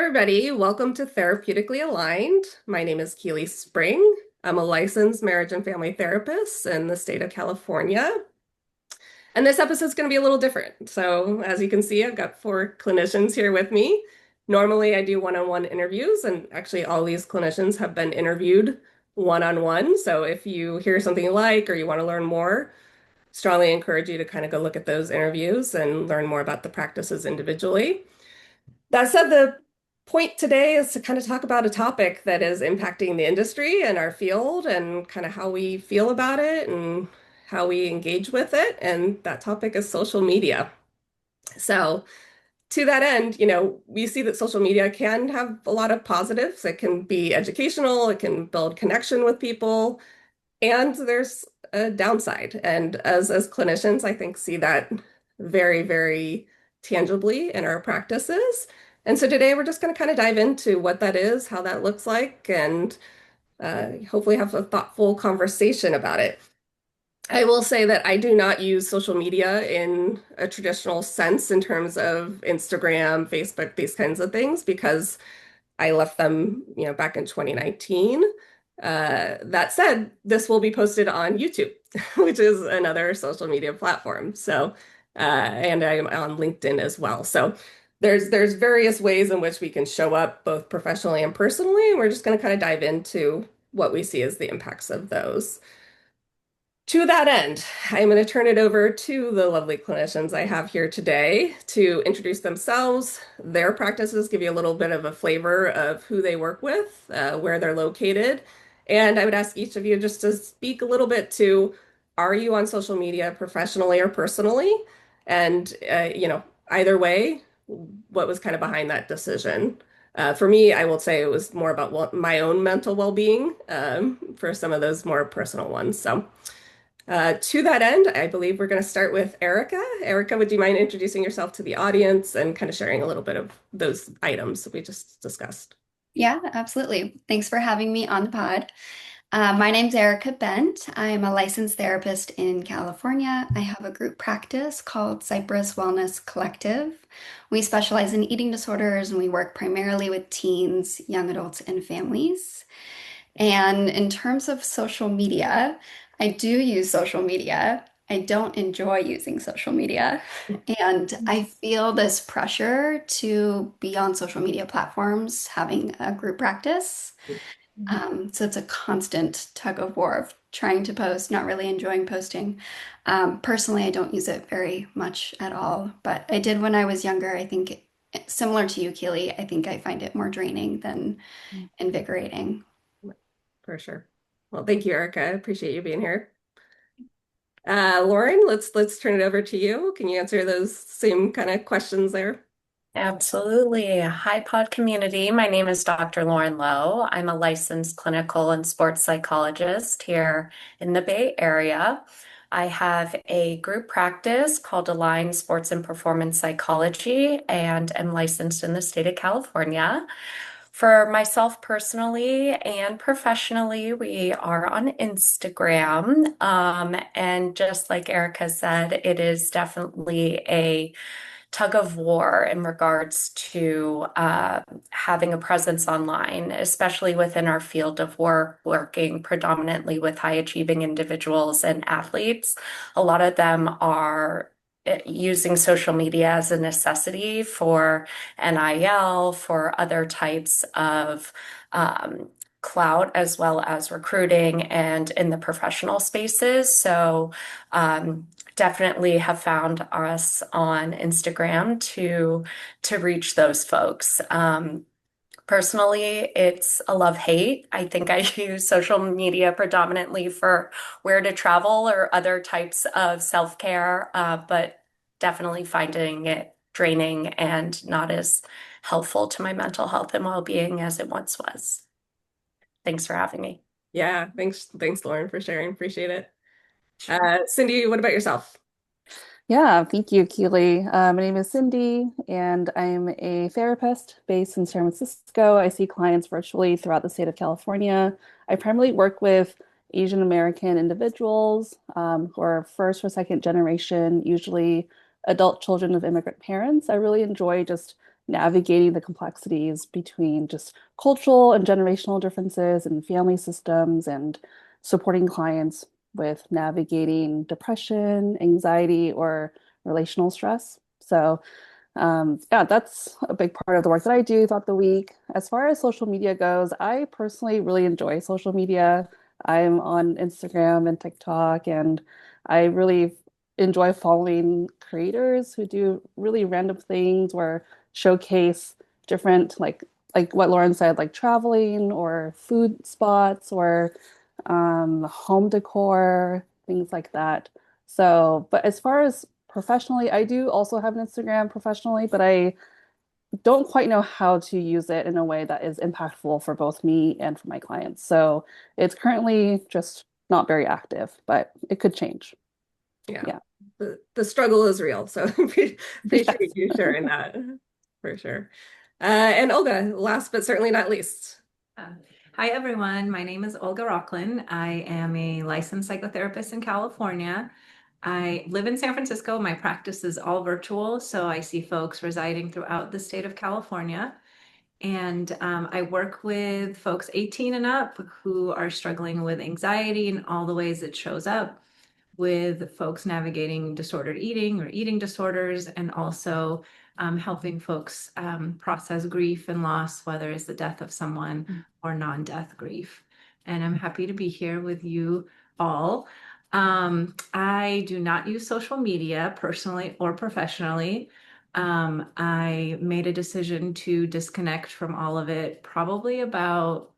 everybody. Welcome to Therapeutically Aligned. My name is Kealy Spring. I'm a licensed marriage and family therapist in the state of California. And this episode is going to be a little different. So, as you can see, I've got four clinicians here with me. Normally, I do one-on-one interviews, and actually, all these clinicians have been interviewed one-on-one. So, if you hear something you like or you want to learn more, strongly encourage you to kind of go look at those interviews and learn more about the practices individually. That said, the point today is to kind of talk about a topic that is impacting the industry and our field and kind of how we feel about it and how we engage with it. And that topic is social media. So, to that end, we see that social media can have a lot of positives. It can be educational, it can build connection with people, and there's a downside. And as clinicians, I think see that very, very tangibly in our practices. And so today we're just going to kind of dive into what that is, how that looks like, and hopefully have a thoughtful conversation about it. I will say that I do not use social media in a traditional sense in terms of Instagram, Facebook, these kinds of things, because I left them, back in 2019. That said, this will be posted on YouTube, which is another social media platform. So, and I'm on LinkedIn as well. So there's various ways in which we can show up both professionally and personally, and we're just going to kind of dive into what we see as the impacts of those. To that end, I'm going to turn it over to the lovely clinicians I have here today to introduce themselves, their practices, give you a little bit of a flavor of who they work with, where they're located. And I would ask each of you just to speak a little bit to, are you on social media professionally or personally? And, either way, what was kind of behind that decision? For me, I will say it was more about my own mental well-being, for some of those more personal ones. So. To that end, I believe we're going to start with Erika. Erika, would you mind introducing yourself to the audience and kind of sharing a little bit of those items that we just discussed? Yeah, absolutely. Thanks for having me on the pod. My name's Erika Bent. I'm a licensed therapist in California. I have a group practice called Cypress Wellness Collective. We specialize in eating disorders and we work primarily with teens, young adults, and families. And in terms of social media, I do use social media. I don't enjoy using social media. And I feel this pressure to be on social media platforms, having a group practice. So it's a constant tug of war of trying to post, not really enjoying posting. Personally, I don't use it very much at all, but I did when I was younger. I think similar to you, Keely, I think I find it more draining than invigorating. For sure. Well, thank you, Erica. I appreciate you being here. Lauren, let's turn it over to you. Can you answer those same kind of questions there? Absolutely. Hi, pod community. My name is Dr. Lauren Lowe. I'm a licensed clinical and sports psychologist here in the Bay Area. I have a group practice called Align Sports and Performance Psychology and am licensed in the state of California. For myself personally and professionally, we are on Instagram. And just like Erica said, it is definitely a tug of war in regards to having a presence online, especially within our field of work, working predominantly with high achieving individuals and athletes. A lot of them are using social media as a necessity for NIL, for other types of clout, as well as recruiting and in the professional spaces. So definitely have found us on Instagram to reach those folks. Personally, it's a love-hate. I think I use social media predominantly for where to travel or other types of self-care, but definitely finding it draining and not as helpful to my mental health and well-being as it once was. Thanks for having me. Yeah, thanks, Lauren, for sharing. Appreciate it. Cindy, what about yourself? Yeah, thank you, Keely. My name is Cindy, and I'm a therapist based in San Francisco. I see clients virtually throughout the state of California. I primarily work with Asian American individuals who are first or second generation, usually adult children of immigrant parents. I really enjoy just navigating the complexities between just cultural and generational differences and family systems and supporting clients with navigating depression, anxiety, or relational stress. So yeah, that's a big part of the work that I do throughout the week. As far as social media goes, I personally really enjoy social media. I'm on Instagram and TikTok, and I really enjoy following creators who do really random things or showcase different, like what Lauren said, like traveling or food spots or home decor, things like that. So, but as far as professionally, I do also have an Instagram professionally, but I don't quite know how to use it in a way that is impactful for both me and for my clients. So it's currently just not very active, but it could change. Yeah. Yeah. The struggle is real. So appreciate Yes. you sharing that for sure. And Olga, last but certainly not least. Uh, Hi, everyone. My name is Olga Rocklin. I am a licensed psychotherapist in California. I live in San Francisco. My practice is all virtual, so I see folks residing throughout the state of California. And I work with folks 18 and up who are struggling with anxiety in all the ways it shows up, with folks navigating disordered eating or eating disorders, and also helping folks process grief and loss, whether it's the death of someone or non-death grief. And I'm happy to be here with you all. I do not use social media personally or professionally. I made a decision to disconnect from all of it probably about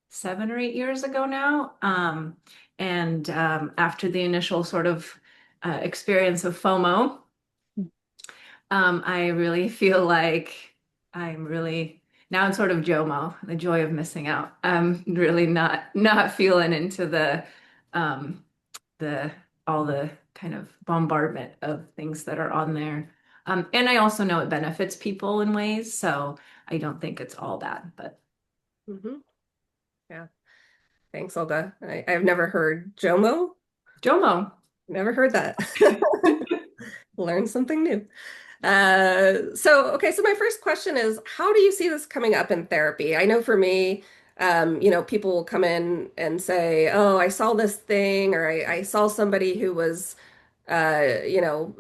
7 or 8 years ago now. And after the initial sort of experience of FOMO, I really feel like I'm really now it's sort of JOMO, the joy of missing out. I'm really not feeling into um, the all the kind of bombardment of things that are on there. And I also know it benefits people in ways, so I don't think it's all bad, but Mhm. Yeah. Thanks, Olga. I've never heard JOMO. JOMO. Never heard that. Learn something new. Okay, so my first question is, how do you see this coming up in therapy? I know for me, people will come in and say, "Oh, I saw this thing," or I saw somebody who was,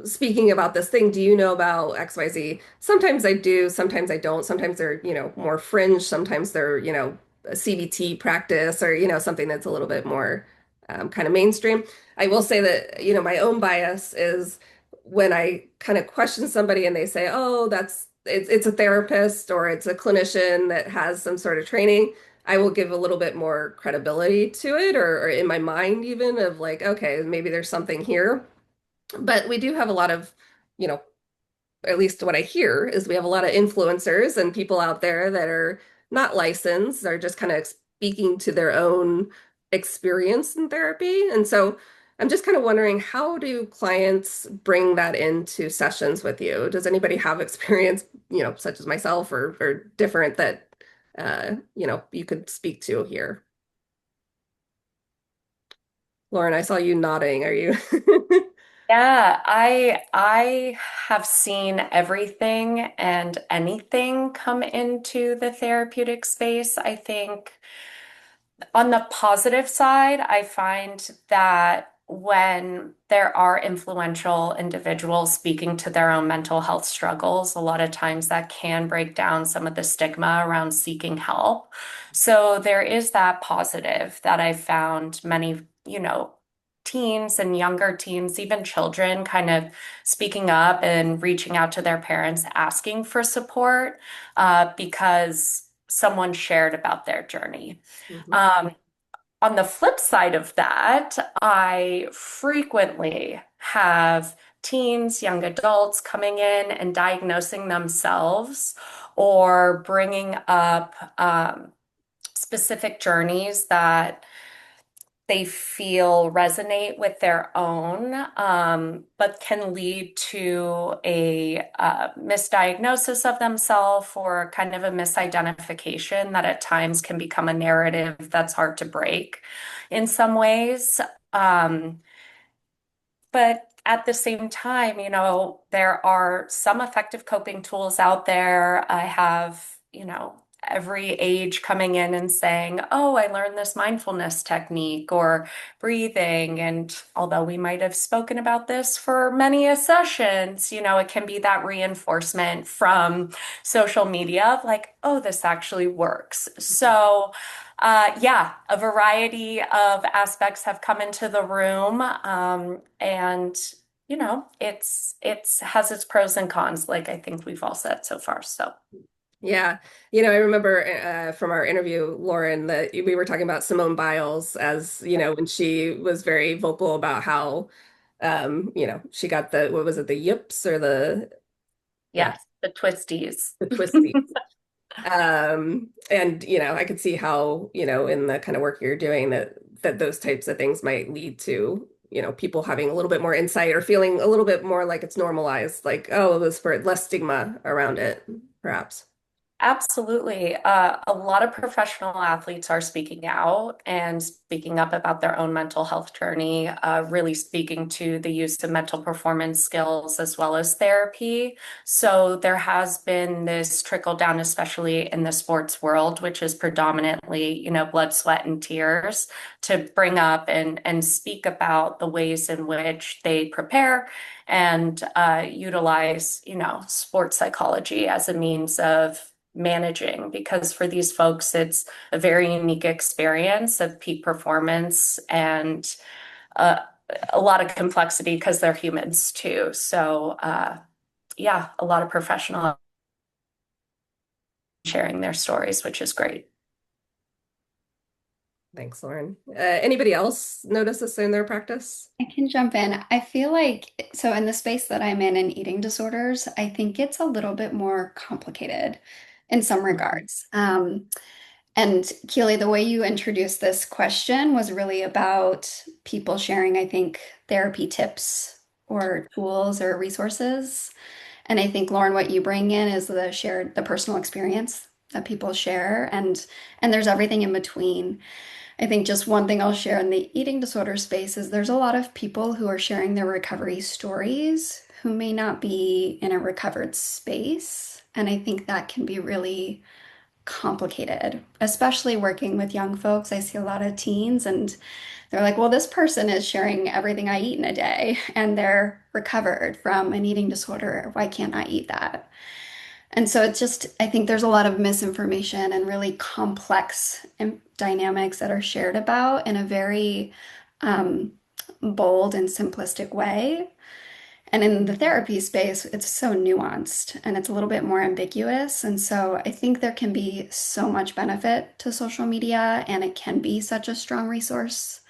speaking about this thing. Do you know about XYZ? Sometimes I do, sometimes I don't. Sometimes they're, more fringe. Sometimes they're, a CBT practice or, something that's a little bit more kind of mainstream. I will say that, my own bias is when I kind of question somebody and they say, "Oh, it's a therapist or it's a clinician that has some sort of training," I will give a little bit more credibility to it or in my mind even of like, okay, maybe there's something here. But we do have a lot of, you know, at least what I hear is we have a lot of influencers and people out there that are not licensed, are just kind of speaking to their own experience in therapy. And so I'm just kind of wondering, how do clients bring that into sessions with you? Does anybody have experience, such as myself or different that you could speak to here? Lauren, I saw you nodding. Are you? Yeah, I have seen everything and anything come into the therapeutic space. I think on the positive side, I find that when there are influential individuals speaking to their own mental health struggles, a lot of times that can break down some of the stigma around seeking help. So there is that positive that I found many, teens and younger teens, even children, kind of speaking up and reaching out to their parents, asking for support because someone shared about their journey. Mhm. Um, on the flip side of that, I frequently have teens, young adults coming in and diagnosing themselves or bringing up specific journeys that they feel resonate with their own, but can lead to a misdiagnosis of themselves or kind of a misidentification that at times can become a narrative that's hard to break in some ways. But at the same time, there are some effective coping tools out there. I have, every age coming in and saying, oh, I learned this mindfulness technique or breathing. And although we might have spoken about this for many a sessions, it can be that reinforcement from social media of like, oh, this actually works. So, yeah, a variety of aspects have come into the room, and it's has its pros and cons, like I think we've all said so far. So, Yeah. I remember from our interview, Lauren, that we were talking about Simone Biles as, when she was very vocal about how, she got what was it, the yips or yeah, yes, the twisties. the twisties. And, I could see how, in the kind of work you're doing that those types of things might lead to, people having a little bit more insight or feeling a little bit more like it's normalized, like, oh, there's less stigma around it, perhaps. Absolutely. A lot of professional athletes are speaking out and speaking up about their own mental health journey, really speaking to the use of mental performance skills as well as therapy. So there has been this trickle down, especially in the sports world, which is predominantly, blood, sweat, and tears, to bring up and speak about the ways in which they prepare and utilize, sports psychology as a means of managing, because for these folks it's a very unique experience of peak performance and uh, a lot of complexity because they're humans too. So yeah, a lot of professional sharing their stories, which is great. Thanks, Lauren. Anybody else notice this in their practice? I can jump in. I feel like, so in the space that I'm in eating disorders, I think it's a little bit more complicated in some regards. And Keely, the way you introduced this question was really about people sharing, I think, therapy tips or tools or resources. And I think, Lauren, what you bring in is the personal experience that people share, and there's everything in between. I think just one thing I'll share in the eating disorder space is there's a lot of people who are sharing their recovery stories who may not be in a recovered space. And I think that can be really complicated, especially working with young folks. I see a lot of teens and they're like, well, this person is sharing everything I eat in a day and they're recovered from an eating disorder. Why can't I eat that? And so it's just, I think there's a lot of misinformation and really complex dynamics that are shared about in a very bold and simplistic way. And in the therapy space, it's so nuanced and it's a little bit more ambiguous. And so I think there can be so much benefit to social media and it can be such a strong resource.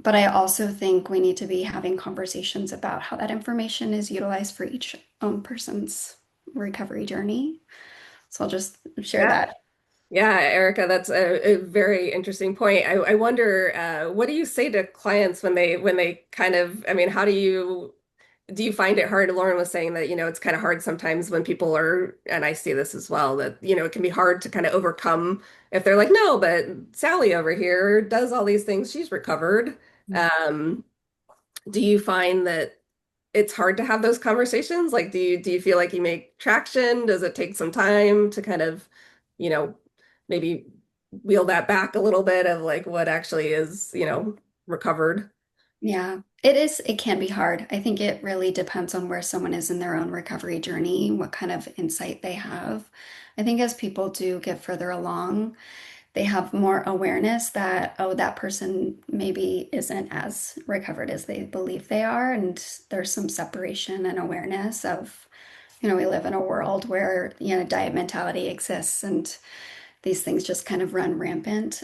But I also think we need to be having conversations about how that information is utilized for each own person's recovery journey. So I'll just share Yeah. that. Yeah, Erica, that's a very interesting point. I wonder, what do you say to clients when they kind of, I mean, how do you find it hard? Lauren was saying that, it's kind of hard sometimes when people are, and I see this as well, that, it can be hard to kind of overcome if they're like, no, but Sally over here does all these things. She's recovered. Um, do you find that it's hard to have those conversations? Like, do you feel like you make traction? Does it take some time to kind of, you know, maybe wheel that back a little bit of like what actually is, recovered? Yeah, it is. It can be hard. I think it really depends on where someone is in their own recovery journey, what kind of insight they have. I think as people do get further along, they have more awareness that, oh, that person maybe isn't as recovered as they believe they are. And there's some separation and awareness of, we live in a world where, diet mentality exists and these things just kind of run rampant.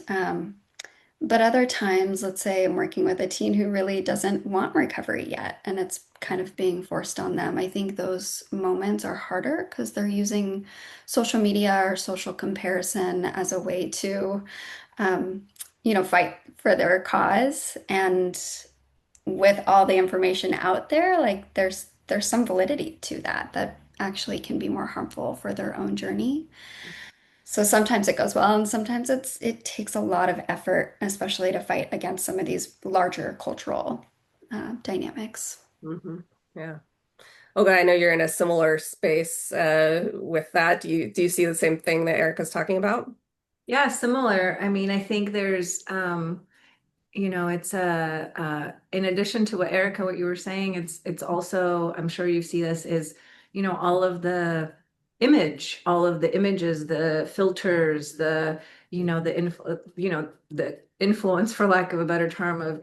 But other times, let's say I'm working with a teen who really doesn't want recovery yet, and it's kind of being forced on them. I think those moments are harder because they're using social media or social comparison as a way to, um, fight for their cause. And with all the information out there, like there's some validity to that actually can be more harmful for their own journey. So sometimes it goes well, and sometimes it takes a lot of effort, especially to fight against some of these larger cultural dynamics. Hmm. Yeah. Olga, I know you're in a similar space with that. Do you see the same thing that Erica's talking about? Yeah, similar. I mean, I think there's it's in addition to what Erica, what you were saying, it's also, I'm sure you see this, is, all of the all of the images, the filters, the influence, for lack of a better term, of,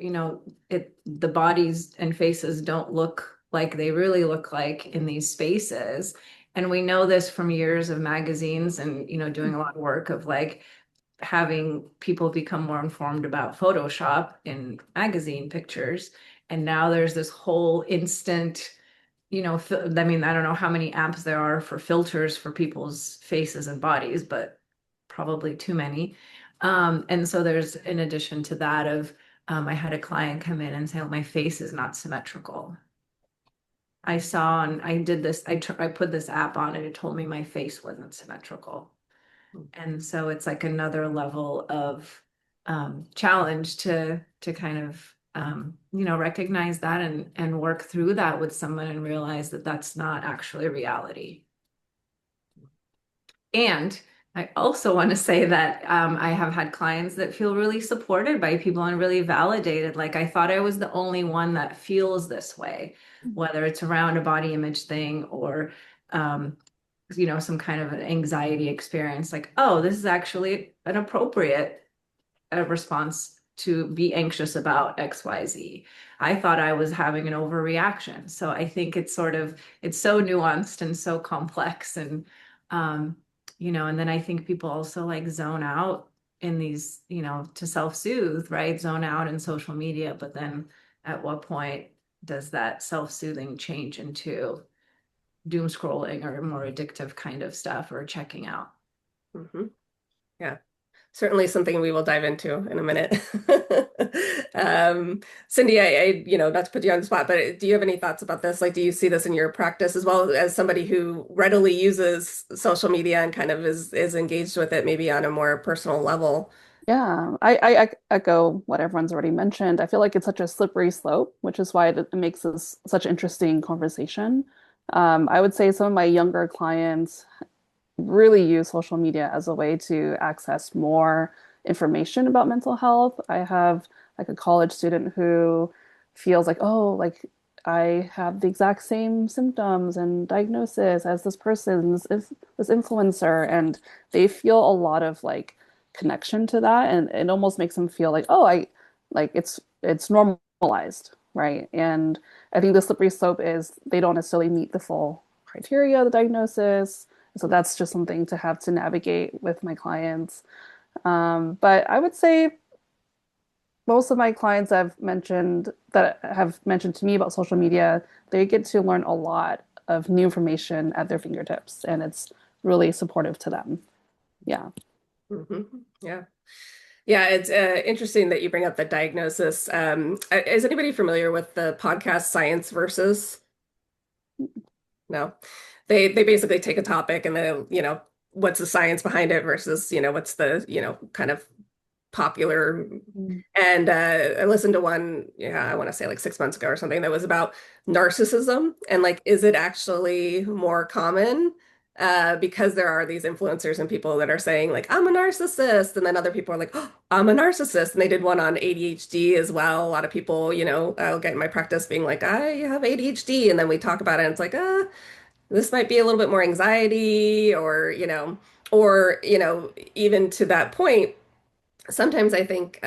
the bodies and faces don't look like they really look like in these spaces. And we know this from years of magazines and, doing a lot of work of like having people become more informed about Photoshop in magazine pictures. And now there's this whole instant, I mean, I don't know how many apps there are for filters for people's faces and bodies, but probably too many. And so there's, in addition to that, I had a client come in and say, oh, my face is not symmetrical. I saw and I did this, I put this app on and it told me my face wasn't symmetrical. And so it's like another level of challenge to kind of recognize that and work through that with someone and realize that that's not actually reality. And I also want to say that I have had clients that feel really supported by people and really validated. Like I thought I was the only one that feels this way, whether it's around a body image thing or um, some kind of an anxiety experience, like, oh, this is actually an appropriate response to be anxious about XYZ. I thought I was having an overreaction. So I think it's so nuanced and so complex. Um, and then I think people also like zone out in these, to self-soothe, right? Zone out in social media. But then at what point does that self-soothing change into doom scrolling or more addictive kind of stuff or checking out? Hmm. Yeah. Certainly something we will dive into in a minute. Cindy, not to put you on the spot, but do you have any thoughts about this? Like, do you see this in your practice as well as somebody who readily uses social media and kind of is engaged with it, maybe on a more personal level? Yeah, I echo what everyone's already mentioned. I feel like it's such a slippery slope, which is why it makes this such interesting conversation. I would say some of my younger clients really use social media as a way to access more information about mental health. I have like a college student who feels like, oh, like I have the exact same symptoms and diagnosis as this person, this influencer, and they feel a lot of like connection to that, and it almost makes them feel like, oh, I like it's normalized, right? And I think the slippery slope is they don't necessarily meet the full criteria of the diagnosis, so that's just something to have to navigate with my clients. But I would say most of my clients have mentioned to me about social media, they get to learn a lot of new information at their fingertips, and it's really supportive to them. Yeah. Hmm. Yeah. Yeah, it's interesting that you bring up the diagnosis. Is anybody familiar with the podcast Science Versus? No. They basically take a topic and then, what's the science behind it versus, what's the, kind of popular. Mm. And I listened to one, yeah, I want to say like 6 months ago or something that was about narcissism and like, is it actually more common? Because there are these influencers and people that are saying like, I'm a narcissist. And then other people are like, oh, I'm a narcissist. And they did one on ADHD as well. A lot of people, I'll get in my practice being like, I have ADHD. And then we talk about it and it's like, this might be a little bit more anxiety or even to that point, sometimes I think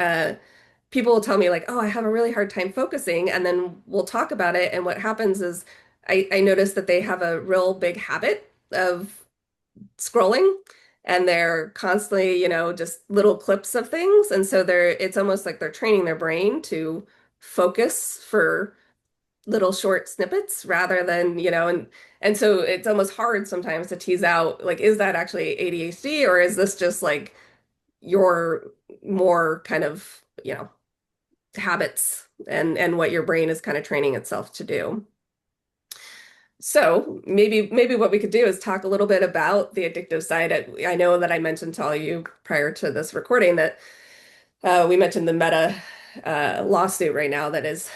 people will tell me like, oh, I have a really hard time focusing, and then we'll talk about it. And what happens is I notice that they have a real big habit of scrolling and they're constantly, just little clips of things. And so it's almost like they're training their brain to focus for little short snippets rather than, and so it's almost hard sometimes to tease out like, is that actually ADHD or is this just like your more kind of, habits and what your brain is kind of training itself to do. So maybe what we could do is talk a little bit about the addictive side. I know that I mentioned to all you prior to this recording that we mentioned the Meta lawsuit right now that is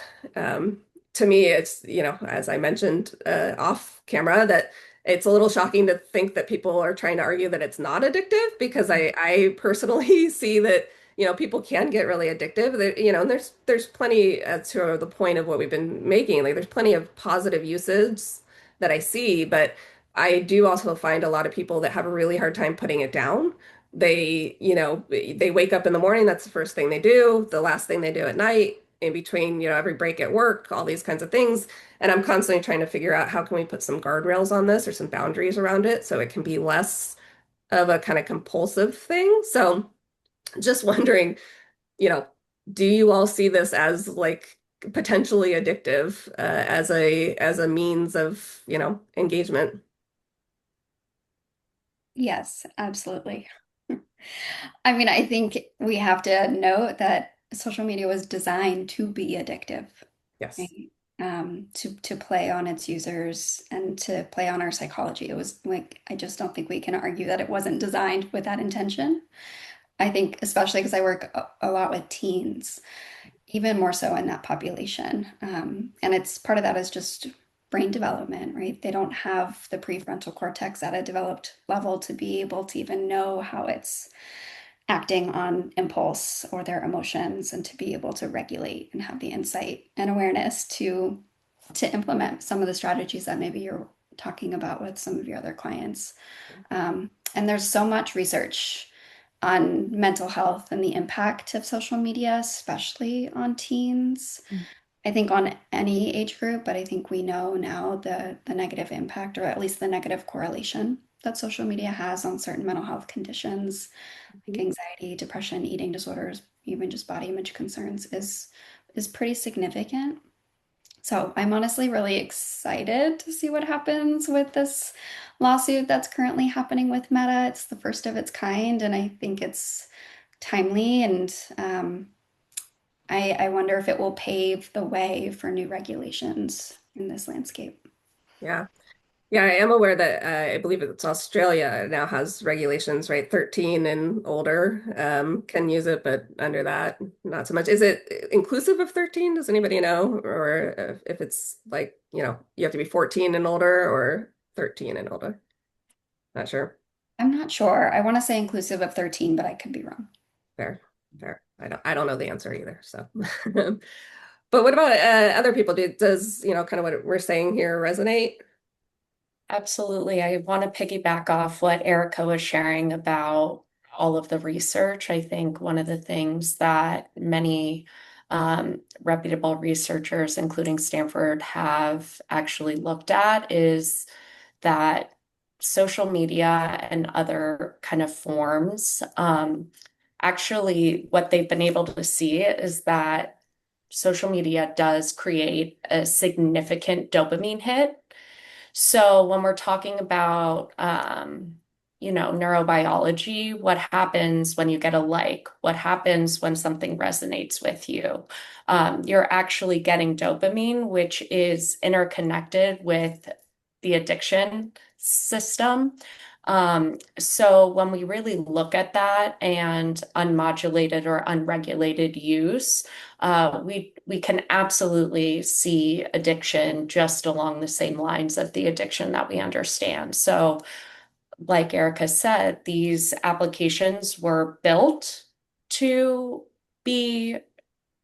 to me, it's, as I mentioned off camera, that it's a little shocking to think that people are trying to argue that it's not addictive because I personally see that, people can get really addictive. And there's plenty to the point of what we've been making. Like there's plenty of positive usage that I see, but I do also find a lot of people that have a really hard time putting it down. They wake up in the morning, that's the first thing they do, the last thing they do at night, in between, every break at work, all these kinds of things. And I'm constantly trying to figure out how can we put some guardrails on this or some boundaries around it so it can be less of a kind of compulsive thing. So just wondering, you know, do you all see this as like potentially addictive as a means of, engagement? Yes, absolutely. I mean, I think we have to note that social media was designed to be addictive, Yes. right? To play on its users and to play on our psychology. It was like, I just don't think we can argue that it wasn't designed with that intention. I think, especially because I work a lot with teens, even more so in that population. And it's part of that is just brain development, right? They don't have the prefrontal cortex at a developed level to be able to even know how it's acting on impulse or their emotions and to be able to regulate and have the insight and awareness to implement some of the strategies that maybe you're talking about with some of your other clients. And there's so much research on mental health and the impact of social media, especially on teens. I think on any age group, but I think we know now the negative impact, or at least the negative correlation that social media has on certain mental health conditions, like anxiety, depression, eating disorders, even just body image concerns, is pretty significant. So I'm honestly really excited to see what happens with this lawsuit that's currently happening with Meta. It's the first of its kind, and I think it's timely. And I wonder if it will pave the way for new regulations in this landscape. Yeah. Yeah, I am aware that I believe it's Australia now has regulations, right? 13 and older can use it, but under that, not so much. Is it inclusive of 13? Does anybody know? Or if it's like, you have to be 14 and older or 13 and older? Not sure. I'm not sure. I want to say inclusive of 13, but I could be wrong. Fair, fair. I don't know the answer either. So, but what about other people? Does, kind of what we're saying here resonate? Absolutely. I want to piggyback off what Erika was sharing about all of the research. I think one of the things that many reputable researchers, including Stanford, have actually looked at is that social media and other kind of forms, actually, what they've been able to see is that social media does create a significant dopamine hit. So when we're talking about, neurobiology, what happens when you get a like? What happens when something resonates with you? You're actually getting dopamine, which is interconnected with the addiction system. So when we really look at that and unmodulated or unregulated use, we can absolutely see addiction just along the same lines of the addiction that we understand. So, like Erika said, these applications were built to be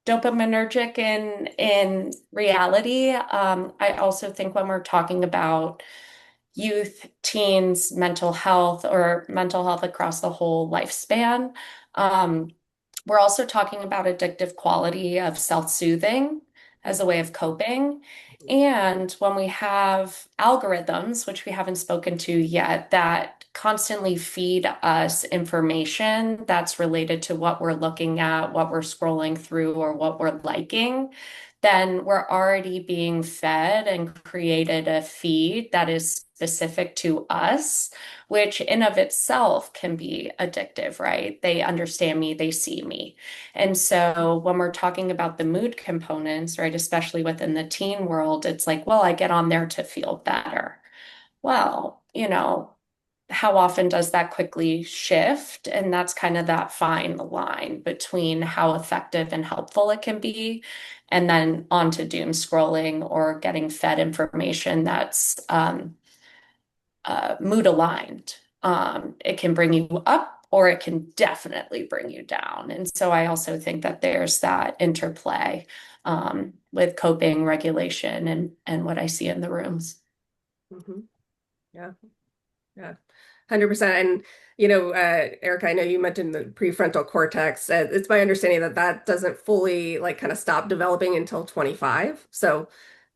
dopaminergic in reality. I also think when we're talking about youth, teens, mental health, or mental health across the whole lifespan, we're also talking about addictive quality of self-soothing as a way of coping. And when we have algorithms, which we haven't spoken to yet, that constantly feed us information that's related to what we're looking at, what we're scrolling through, or what we're liking, then we're already being fed and created a feed that is specific to us, which in of itself can be addictive, right? They understand me, they see me. And so when we're talking about the mood components, right, especially within the teen world, it's like, well, I get on there to feel better. Well, how often does that quickly shift? And that's kind of that fine line between how effective and helpful it can be, and then onto doom scrolling or getting fed information that's mood aligned. It can bring you up or it can definitely bring you down. And so I also think that there's that interplay with coping, regulation, and what I see in the rooms. Hmm. Yeah. Yeah. 100%. And, Erica, I know you mentioned the prefrontal cortex. It's my understanding that that doesn't fully like kind of stop developing until 25. So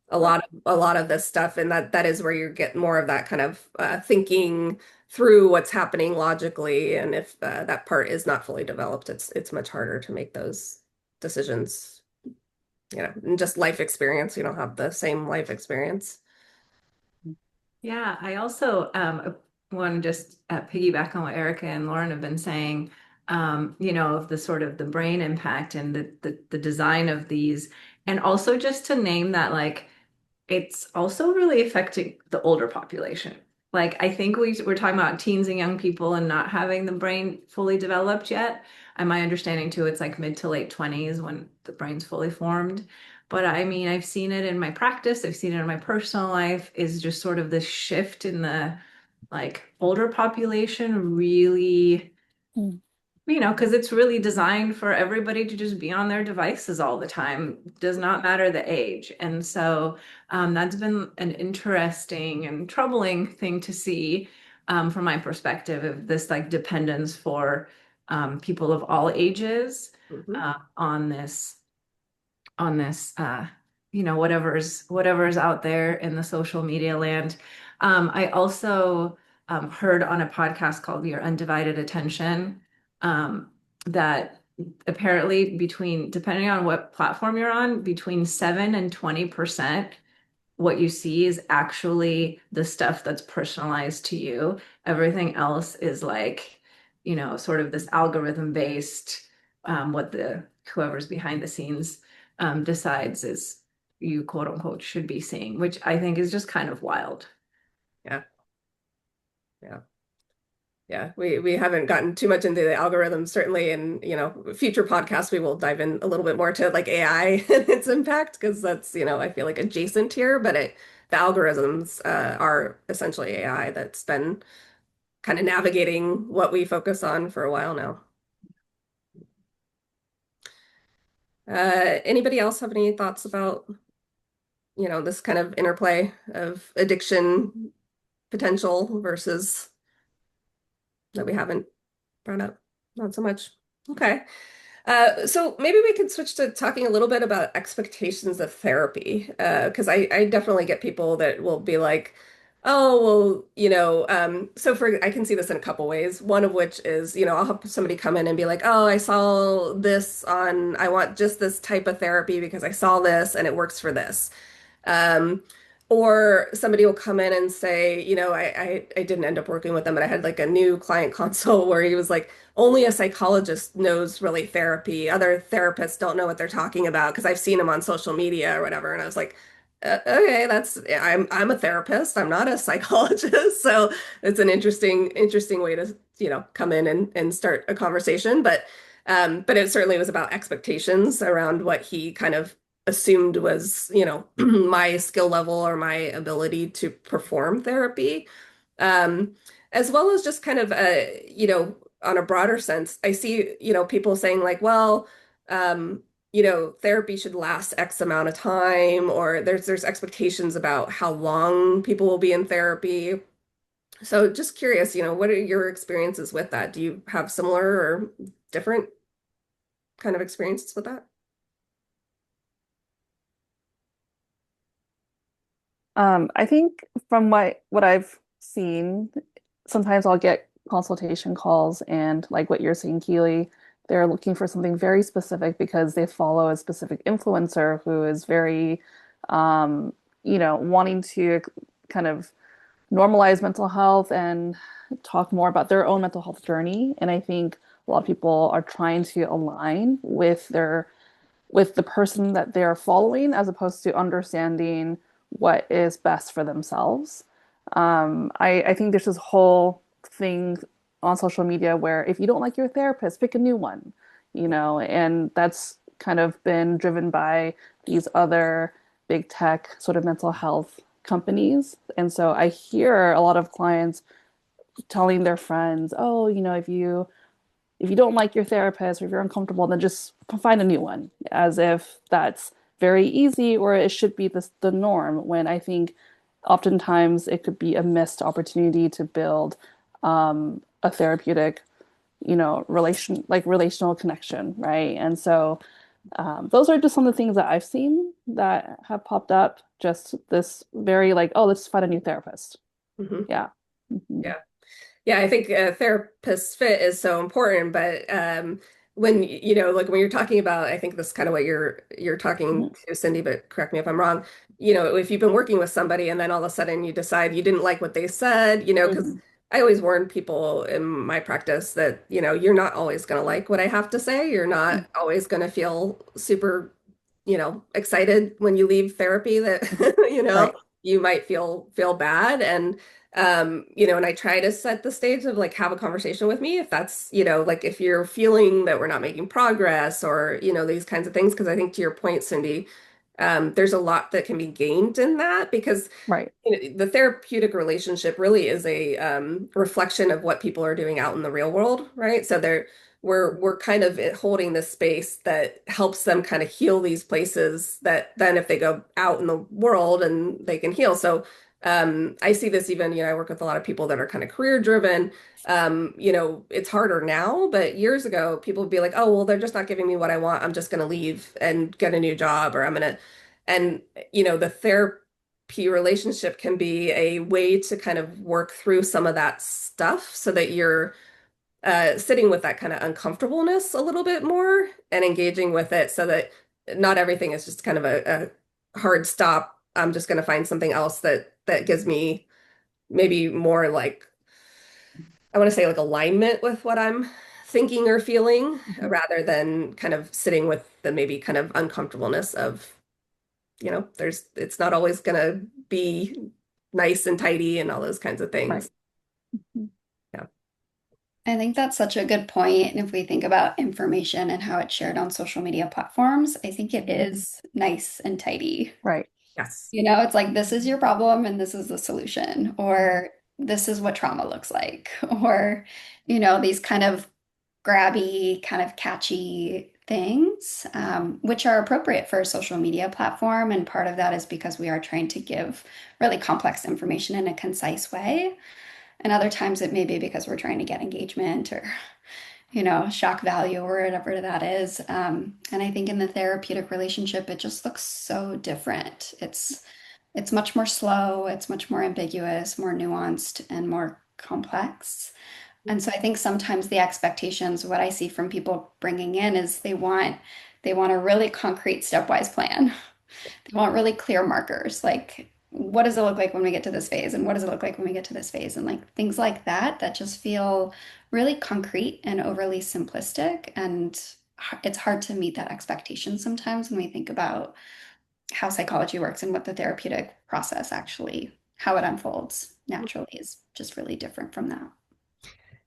a lot of this stuff, and that is where you get more of that kind of thinking through what's happening logically. And if that part is not fully developed, it's much harder to make those decisions, and just life experience. You don't have the same life experience. Yeah, I also want to just piggyback on what Erica and Lauren have been saying, of the sort of the brain impact and the design of these, and also just to name that like it's also really affecting the older population. Like I think we're talking about teens and young people and not having the brain fully developed yet. And my understanding too, it's like mid to late 20s when the brain's fully formed. But I mean, I've seen it in my practice, I've seen it in my personal life, is just sort of this shift in the like older population really, Mm. because it's really designed for everybody to just be on their devices all the time. Does not matter the age. And so that's been an interesting and troubling thing to see from my perspective of this like dependence for people of all ages Hmm. on this, whatever's out there in the social media land. I also heard on a podcast called Your Undivided Attention um, that apparently depending on what platform you're on, between 7 and 20% what you see is actually the stuff that's personalized to you. Everything else is like, sort of this algorithm based, what the whoever's behind the scenes decides is you quote unquote should be seeing, which I think is just kind of wild. Yeah. Yeah. Yeah, we haven't gotten too much into the algorithms, certainly in, future podcasts we will dive in a little bit more to like AI and its impact because that's, I feel like adjacent here, but the algorithms are essentially AI that's been kind of navigating what we focus on for a while now. Anybody else have any thoughts about, this kind of interplay of addiction potential versus that we haven't brought up? Not so much. Okay. So maybe we could switch to talking a little bit about expectations of therapy, because I definitely get people that will be like, oh, well, so I can see this in a couple ways. One of which is, I'll have somebody come in and be like, oh, I saw this I want just this type of therapy because I saw this and it works for this. Um, or somebody will come in and say, I didn't end up working with them, but I had like a new client consult where he was like, only a psychologist knows really therapy. Other therapists don't know what they're talking about because I've seen them on social media or whatever. And I was like, okay, I'm a therapist. I'm not a psychologist. So it's an interesting way to, come in and start a conversation. But it certainly was about expectations around what he kind of assumed was, my skill level or my ability to perform therapy. Um, as well as just kind of on a broader sense, I see, people saying like, well, therapy should last X amount of time, or there's expectations about how long people will be in therapy. So just curious, what are your experiences with that? Do you have similar or different kind of experiences with that? I think from what I've seen, sometimes I'll get consultation calls and like what you're saying, Keely, they're looking for something very specific because they follow a specific influencer who is very, um, wanting to kind of normalize mental health and talk more about their own mental health journey. And I think a lot of people are trying to align with the person that they're following as opposed to understanding what is best for themselves. I think there's this whole thing on social media where if you don't like your therapist, pick a new one, and that's kind of been driven by these other big tech sort of mental health companies. And so I hear a lot of clients telling their friends, oh, if you don't like your therapist or if you're uncomfortable, then just find a new one, as if that's very easy or it should be the norm, when I think oftentimes it could be a missed opportunity to build a therapeutic, relational connection, right? And so those are just some of the things that I've seen that have popped up. Just this very like, oh, let's find a new therapist. Mhm. Yeah. Mhm. Yeah. Yeah, I think a therapist fit is so important, but when like when you're talking about, I think this is kind of what you're talking Mhm. to, Cindy, but correct me if I'm wrong. If you've been working with somebody and then all of a sudden you decide you didn't like what they said, because Mhm. I always warn people in my practice that, you're not always going to like what I have to say. You're not always going to feel super, excited when you leave therapy that, Mhm. Right. you might feel bad. And I try to set the stage of like have a conversation with me if that's, like if you're feeling that we're not making progress or, these kinds of things. Because I think to your point, Cindy, there's a lot that can be gained in that because Right. the therapeutic relationship really is a reflection of what people are doing out in the real world, right? So we're kind of holding this space that helps them kind of heal these places that then if they go out in the world and they can heal. So I see this even, I work with a lot of people that are kind of career driven. It's harder now, but years ago, people would be like, oh, well, they're just not giving me what I want. I'm just going to leave and get a new job, or I'm going to, and, the therapy relationship can be a way to kind of work through some of that stuff so that you're sitting with that kind of uncomfortableness a little bit more and engaging with it so that not everything is just kind of a hard stop. I'm just going to find something else that gives me maybe more like I want to say like alignment with what I'm thinking or feeling Mhm. rather than kind of sitting with the maybe kind of uncomfortableness of, it's not always going to be nice and tidy and all those kinds of Right. things. Mhm. Yeah. I think that's such a good point. And if we think about information and how it's shared on social media platforms, I think it is nice and tidy. Right. Yes. It's like this is your problem and this is the solution, or this is what trauma looks like, or, these kind of grabby, kind of catchy things, which are appropriate for a social media platform. And part of that is because we are trying to give really complex information in a concise way. And other times it may be because we're trying to get engagement or, shock value or whatever that is. And I think in the therapeutic relationship, it just looks so different. It's much more slow, it's much more ambiguous, more nuanced, and more complex. And so I think sometimes the expectations, what I see from people bringing in is they want a really concrete stepwise plan. They want really clear markers, like what does it look like when we get to this phase, and what does it look like when we get to this phase, and like things like that that just feel really concrete and overly simplistic. And it's hard to meet that expectation sometimes when we think about how psychology works and what the therapeutic process actually, how it unfolds naturally is just really different from that.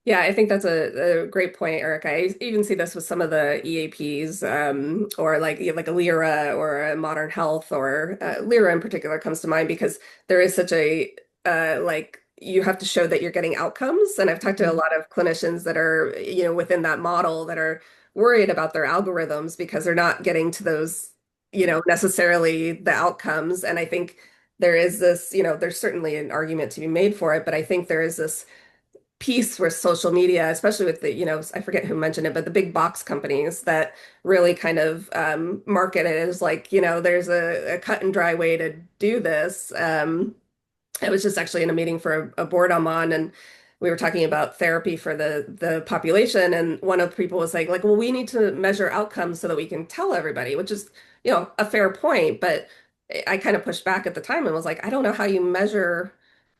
Yeah, I think that's a great point, Erica. I even see this with some of the EAPs, or like you have like a Lyra or a Modern Health, or Lyra in particular comes to mind because there is such a like you have to show that you're getting outcomes. And I've talked to a Mhm. lot of clinicians that are, within that model that are worried about their algorithms because they're not getting to those, necessarily the outcomes. And I think there is this, there's certainly an argument to be made for it, but I think there is this piece with social media, especially with the, I forget who mentioned it, but the big box companies that really kind of market it as like, there's a cut and dry way to do this. I was just actually in a meeting for a board I'm on, and we were talking about therapy for the population, and one of the people was like, well, we need to measure outcomes so that we can tell everybody, which is, a fair point, but I kind of pushed back at the time and was like, I don't know how you measure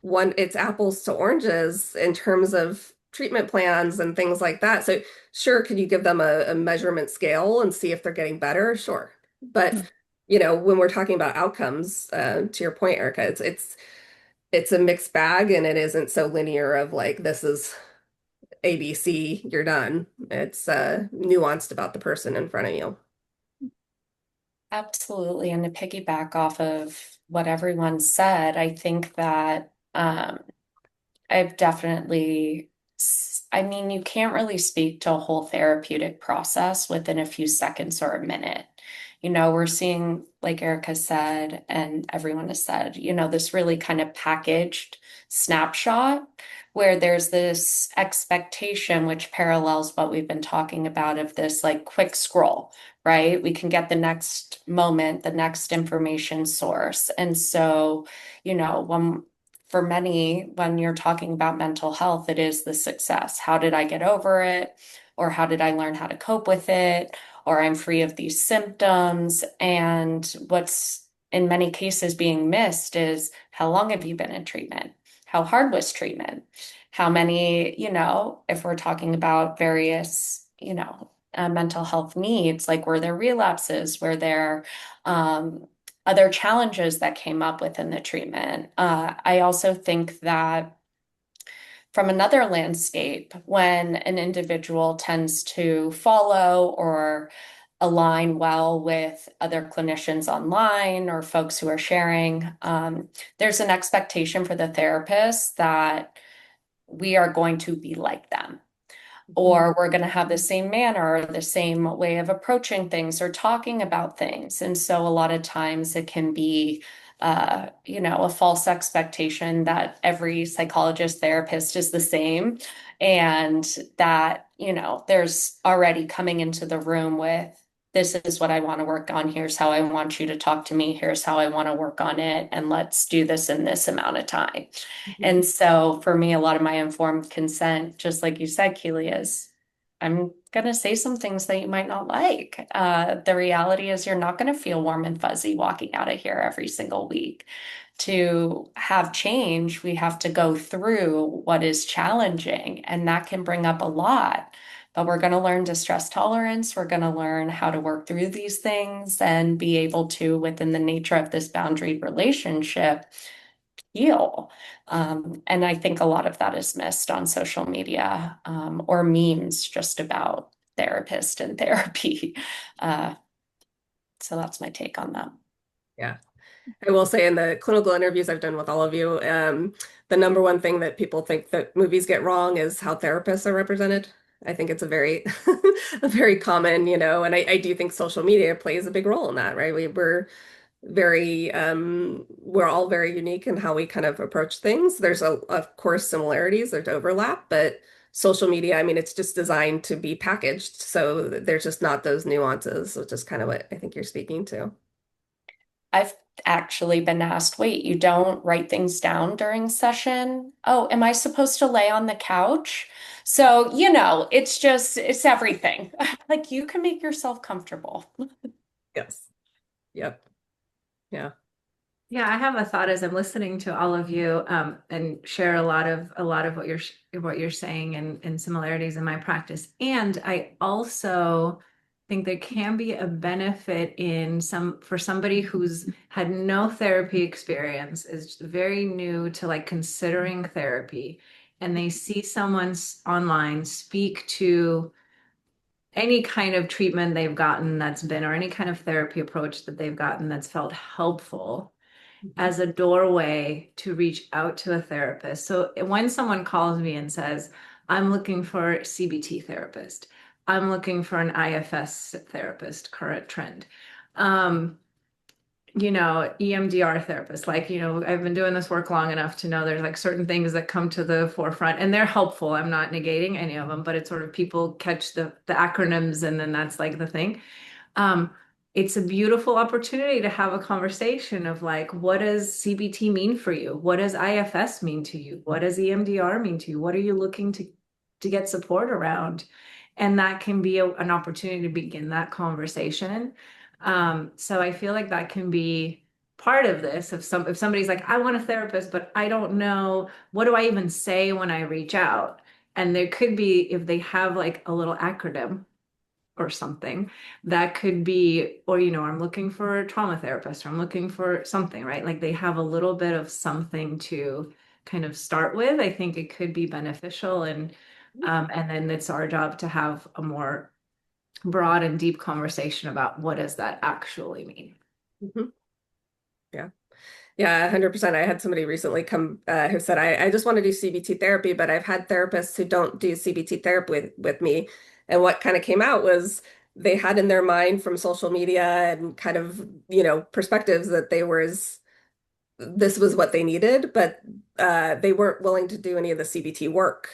it's apples to oranges in terms of treatment plans and things like that. So sure, could you give them a measurement scale and see if they're getting better? Sure. But when we're talking about outcomes, to your point, Erica, it's it's a mixed bag and it isn't so linear of like this is ABC, you're done. It's nuanced about the person in front of you. Absolutely. And to piggyback off of what everyone said, I think that I've definitely, I mean, you can't really speak to a whole therapeutic process within a few seconds or a minute. We're seeing, like Erika said, and everyone has said, this really kind of packaged snapshot where there's this expectation, which parallels what we've been talking about of this like quick scroll, right? We can get the next moment, the next information source. And so, when for many, when you're talking about mental health, it is the success. How did I get over it? Or how did I learn how to cope with it? Or I'm free of these symptoms. And what's in many cases being missed is how long have you been in treatment? How hard was treatment? How many, if we're talking about various, mental health needs, like were there relapses? Were there, other challenges that came up within the treatment? I also think that from another landscape, when an individual tends to follow or align well with other clinicians online or folks who are sharing, there's an expectation for the therapist that we are going to be like them, or we're going to have the same manner or the same way of approaching things or talking about things. And so a lot of times it can be, a false expectation that every psychologist therapist is the same, and that, there's already coming into the room with, this is what I want to work on. Here's how I want you to talk to me. Here's how I want to work on it. And let's do this in this amount of time. And so for me, a lot of my informed consent, just like you said, Kealy, is I'm going to say some things that you might not like. The reality is you're not going to feel warm and fuzzy walking out of here every single week. To have change, we have to go through what is challenging, and that can bring up a lot. But we're going to learn distress tolerance. We're going to learn how to work through these things and be able to, within the nature of this boundaried relationship, heal. And I think a lot of that is missed on social media, or memes just about therapist and therapy. Uh, so that's my take on that. Yeah. I will say in the clinical interviews I've done with all of you, the number one thing that people think that movies get wrong is how therapists are represented. I think it's a very, a very common, and I do think social media plays a big role in that, right? We're all very unique in how we kind of approach things. There's of course similarities, there's overlap, but social media, I mean, it's just designed to be packaged. So there's just not those nuances, which is kind of what I think you're speaking to. I've actually been asked, wait, you don't write things down during session? Oh, am I supposed to lay on the couch? So, it's everything. Like you can make yourself comfortable. Yes. Yep. Yeah. Yeah, I have a thought as I'm listening to all of you, and share a lot of what you're saying and similarities in my practice. And I also think there can be a benefit in for somebody who's had no therapy experience, is very new to like considering therapy, and they see someone online speak to any kind of treatment they've gotten that's been, or any kind of therapy approach that they've gotten that's felt helpful as a doorway to reach out to a therapist. So when someone calls me and says, I'm looking for a CBT therapist, I'm looking for an IFS therapist, current trend, EMDR therapist, like, I've been doing this work long enough to know there's like certain things that come to the forefront and they're helpful. I'm not negating any of them, but it's sort of people catch the acronyms and then that's like the thing. Um, it's a beautiful opportunity to have a conversation of like, what does CBT mean for you? What does IFS mean to you? What does EMDR mean to you? What are you looking to get support around? And that can be an opportunity to begin that conversation. So I feel like that can be part of this. If somebody's like, I want a therapist, but I don't know, what do I even say when I reach out? And there could be, if they have like a little acronym, or something. That could be, or, I'm looking for a trauma therapist, or I'm looking for something, right? Like they have a little bit of something to kind of start with. I think it could be beneficial, and then it's our job to have a more broad and deep conversation about what does that actually mean. Mhm. Yeah. Yeah, 100%. I had somebody recently come who said, I just want to do CBT therapy, but I've had therapists who don't do CBT therapy with me. And what kind of came out was they had in their mind from social media and kind of, perspectives that this was what they needed, but they weren't willing to do any of the CBT work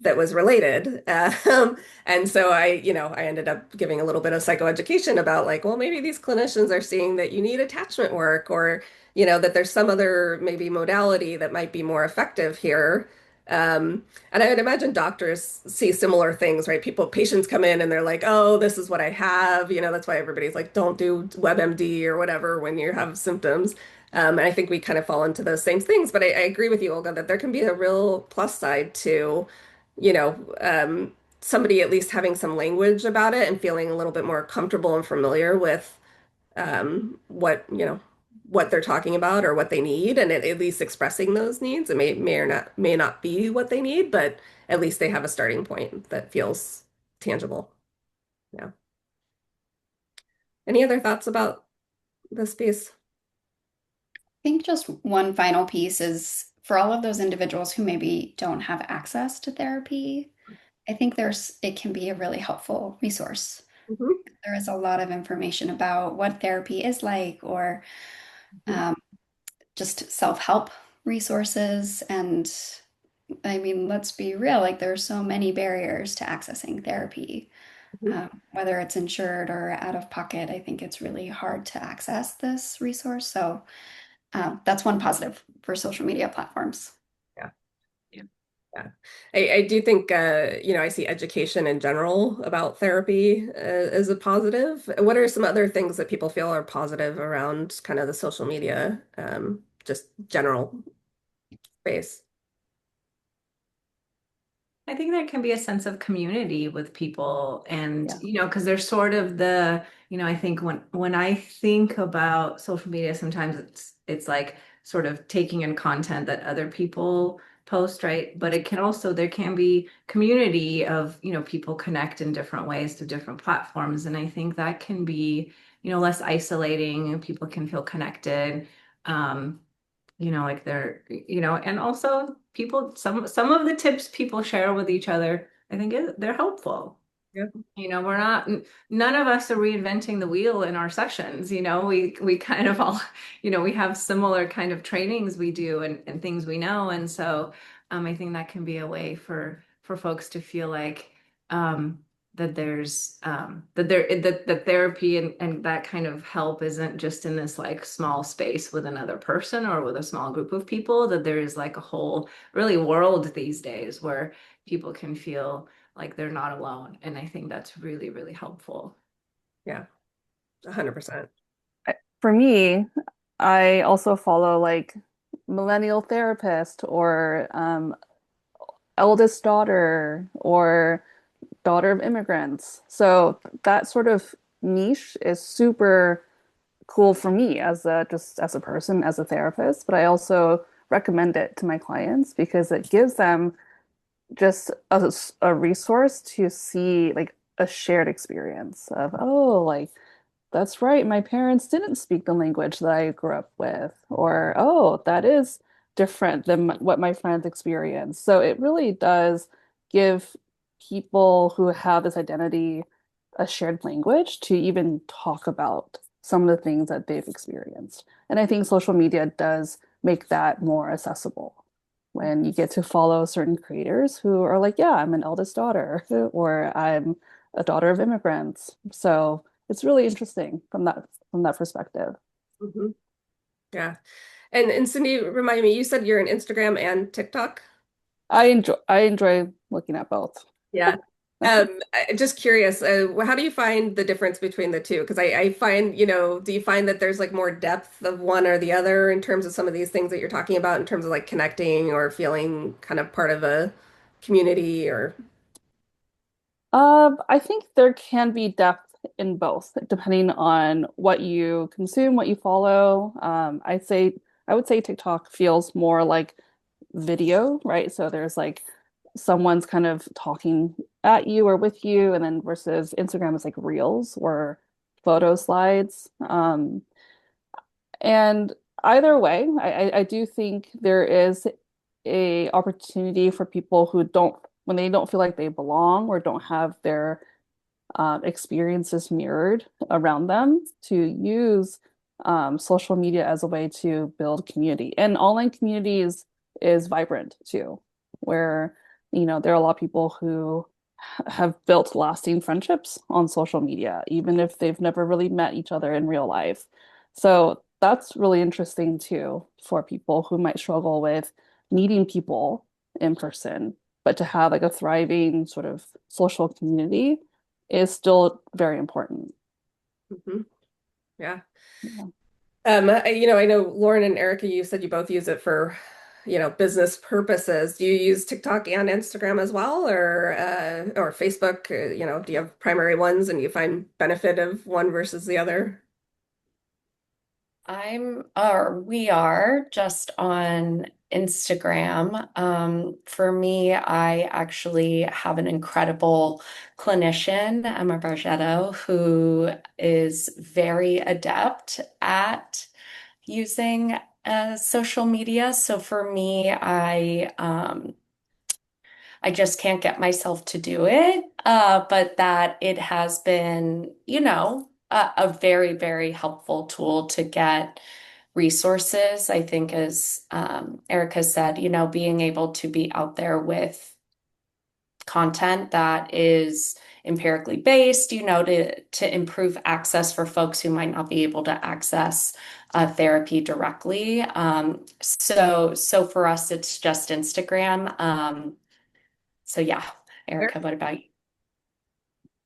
that was related. And so I ended up giving a little bit of psychoeducation about like, well, maybe these clinicians are seeing that you need attachment work or, that there's some other maybe modality that might be more effective here. And I would imagine doctors see similar things, right? Patients come in and they're like, oh, this is what I have. That's why everybody's like, don't do WebMD or whatever when you have symptoms. And I think we kind of fall into those same things. But I agree with you, Olga, that there can be a real plus side to you know, somebody at least having some language about it and feeling a little bit more comfortable and familiar with what they're talking about or what they need, and at least expressing those needs. It may not be what they need, but at least they have a starting point that feels tangible. Yeah. Any other thoughts about this piece? I think just one final piece is for all of those individuals who maybe don't have access to therapy, I think it can be a really helpful resource. Mhm. There is a lot of information about what therapy is like, or um, just self-help resources. And I mean, let's be real, like there are so many barriers to accessing therapy. Mhm. Whether it's insured or out of pocket, I think it's really hard to access this resource. So that's one positive for social media platforms. Yeah. Yeah. I do think, I see education in general about therapy as a positive. What are some other things that people feel are positive around kind of the social media, just general space? I think there can be a sense of community with people and, Yeah. because there's sort of I think when I think about social media, sometimes it's like sort of taking in content that other people post, right? But there can be community of, people connect in different ways to different platforms. And I think that can be, less isolating. People can feel connected. Um, like and also people, some of the tips people share with each other, I think they're helpful. Yeah. None of us are reinventing the wheel in our sessions. We kind of all, we have similar kind of trainings we do and things we know. And so I think that can be a way for folks to feel like um, that there's that therapy and that kind of help isn't just in this like small space with another person or with a small group of people, that there is like a whole really world these days where people can feel like they're not alone. And I think that's really, really helpful. Yeah, 100%. For me, I also follow like millennial therapist or eldest daughter or daughter of immigrants. So that sort of niche is super cool for me as just as a person, as a therapist, but I also recommend it to my clients because it gives them just a resource to see like a shared experience of, oh, like that's right, my parents didn't speak the language that I grew up with, or oh, that is different than what my friends experience. So it really does give people who have this identity a shared language to even talk about some of the things that they've experienced. And I think social media does make that more accessible when you get to follow certain creators who are like, yeah, I'm an eldest daughter, or I'm a daughter of immigrants. So it's really interesting from that perspective. Mhm. Yeah. And Cindy, remind me, you said you're on Instagram and TikTok? I enjoy looking at both. Yeah. Just curious, how do you find the difference between the two? Because I find, do you find that there's like more depth of one or the other in terms of some of these things that you're talking about in terms of like connecting or feeling kind of part of a community or? I think there can be depth in both, depending on what you consume, what you follow. I would say TikTok feels more like video, right? So there's like someone's kind of talking at you or with you, and then versus Instagram is like reels or photo slides. And either way, I do think there is a opportunity for people who don't, when they don't feel like they belong or don't have their experiences mirrored around them, to use social media as a way to build community. And online communities is vibrant too, where, there are a lot of people who have built lasting friendships on social media, even if they've never really met each other in real life. So that's really interesting too for people who might struggle with meeting people in person, but to have like a thriving sort of social community is still very important. Hmm. Yeah. Yeah. I know Lauren and Erica, you said you both use it for, business purposes. Do you use TikTok and Instagram as well, or Facebook? Do you have primary ones and you find benefit of one versus the other? or we are just on Instagram. For me, I actually have an incredible clinician, Emma Bargetto, who is very adept at using social media. So for me, I just can't get myself to do it. But that it has been, a very, very helpful tool to get resources. I think, as Erica said, being able to be out there with content that is empirically based, to improve access for folks who might not be able to access therapy directly. So for us, it's just Instagram. So yeah, Erica, what about you?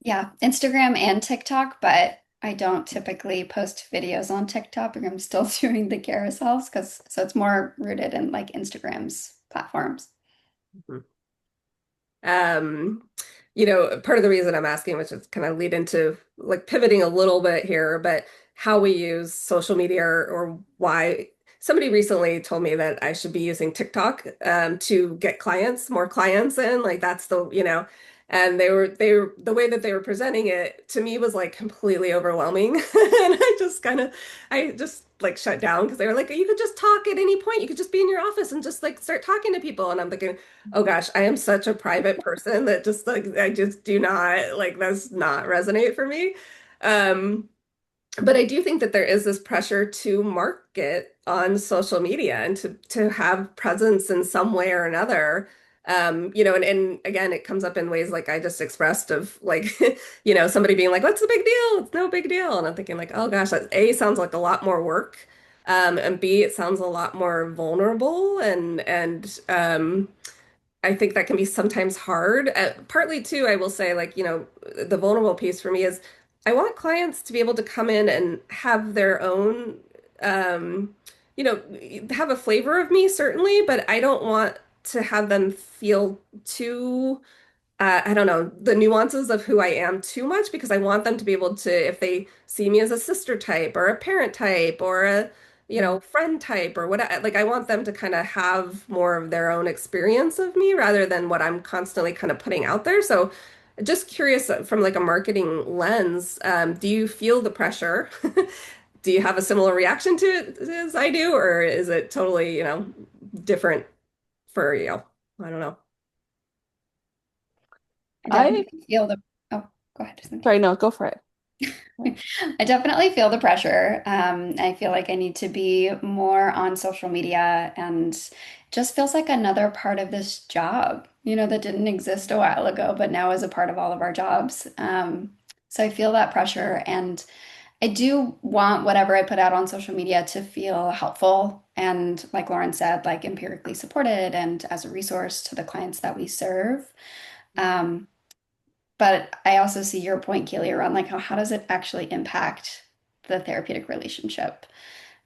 Yeah, Instagram and TikTok, but I don't typically post videos on TikTok. I'm still doing the carousels because so it's more rooted in like Instagram's platforms. Mhm. Um, Part of the reason I'm asking, which is kind of lead into like pivoting a little bit here, but how we use social media or why somebody recently told me that I should be using TikTok to get more clients in. Like that's and they were the way that they were presenting it to me was like completely overwhelming. And I just like shut down because they were like, you could just talk at any point. You could just be in your office and just like start talking to people. And I'm thinking, oh gosh, I am such a private person that just like I just do not like that's not resonate for me. Um, but I do think that there is this pressure to market on social media and to have presence in some way or another. And again, it comes up in ways like I just expressed of like, somebody being like, "What's the big deal? It's no big deal." And I'm thinking like, "Oh gosh, that A sounds like a lot more work, and B it sounds a lot more vulnerable and I think that can be sometimes hard. Partly too, I will say, like, the vulnerable piece for me is I want clients to be able to come in and have their own, um, you know, have a flavor of me, certainly, but I don't want to have them feel too I don't know, the nuances of who I am too much because I want them to be able to, if they see me as a sister type or a parent type or a, friend type or what, like I want them to kind of have more of their own experience of me rather than what I'm constantly kind of putting out there. So just curious from like a marketing lens, do you feel the pressure? Do you have a similar reaction to it as I do, or is it totally, different for you? I don't know. I I, definitely feel the, oh, go ahead, Cynthia. sorry, no, go for it. I definitely feel the pressure. I feel like I need to be more on social media and it just feels like another part of this job, that didn't exist a while ago, but now is a part of all of our jobs. So I feel that pressure and I do want whatever I put out on social media to feel helpful and, like Lauren said, like empirically supported and as a resource to the clients that we serve. Um, but I also see your point, Keely, around like how does it actually impact the therapeutic relationship?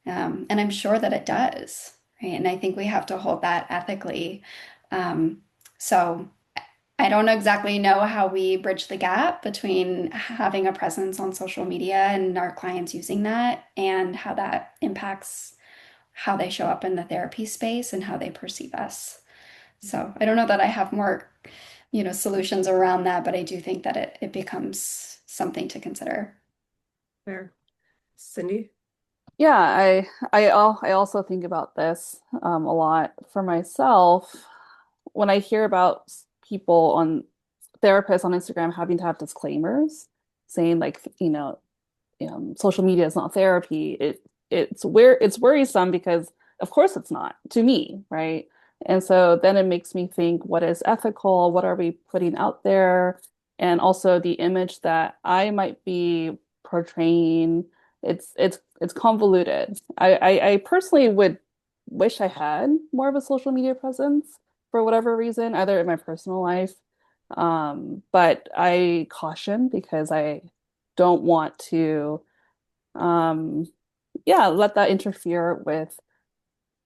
And I'm sure that it does, right? And I think we have to hold that ethically. Um, so I don't exactly know how we bridge the gap between having a presence on social media and our clients using that and how that impacts how they show up in the therapy space and how they perceive us. So I don't know that I have more, solutions around that, but I do think that it becomes something to consider. Fair. Cindy? Yeah, I also think about this a lot for myself. When I hear about people on therapists on Instagram having to have disclaimers saying like, social media is not therapy. It's worrisome because of course it's not to me, right? And so then it makes me think, what is ethical? What are we putting out there? And also the image that I might be portraying, it's convoluted. I personally would wish I had more of a social media presence for whatever reason, either in my personal life. But I caution because I don't want to um, yeah, let that interfere with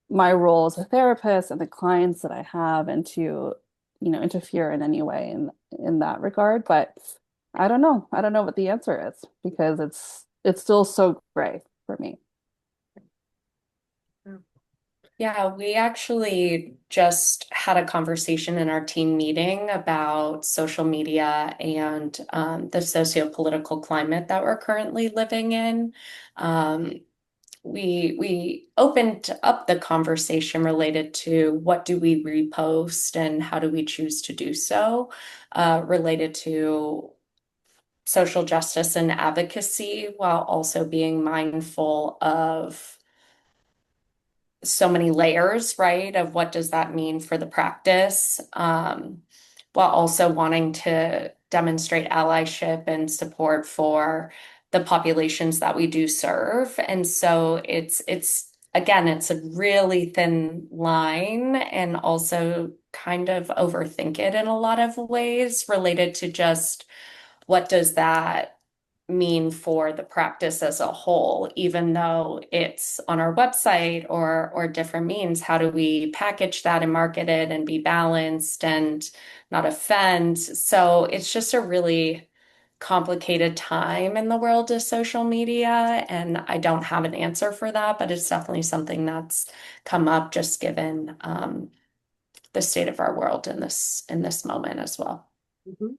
my role as a therapist and the clients that I have and to, interfere in any way in that regard. But I don't know. I don't know what the answer is because it's still so gray for me. Yeah, we actually just had a conversation in our team meeting about social media and the socio-political climate that we're currently living in. Um, we opened up the conversation related to what do we repost and how do we choose to do so, related to social justice and advocacy, while also being mindful of so many layers, right? Of what does that mean for the practice, while also wanting to demonstrate allyship and support for the populations that we do serve. And so it's again, it's a really thin line and also kind of overthink it in a lot of ways related to just what does that mean for the practice as a whole, even though it's on our website or different means. How do we package that and market it and be balanced and not offend? So it's just a really complicated time in the world of social media, and I don't have an answer for that, but it's definitely something that's come up just given the state of our world in this moment as well. Mhm.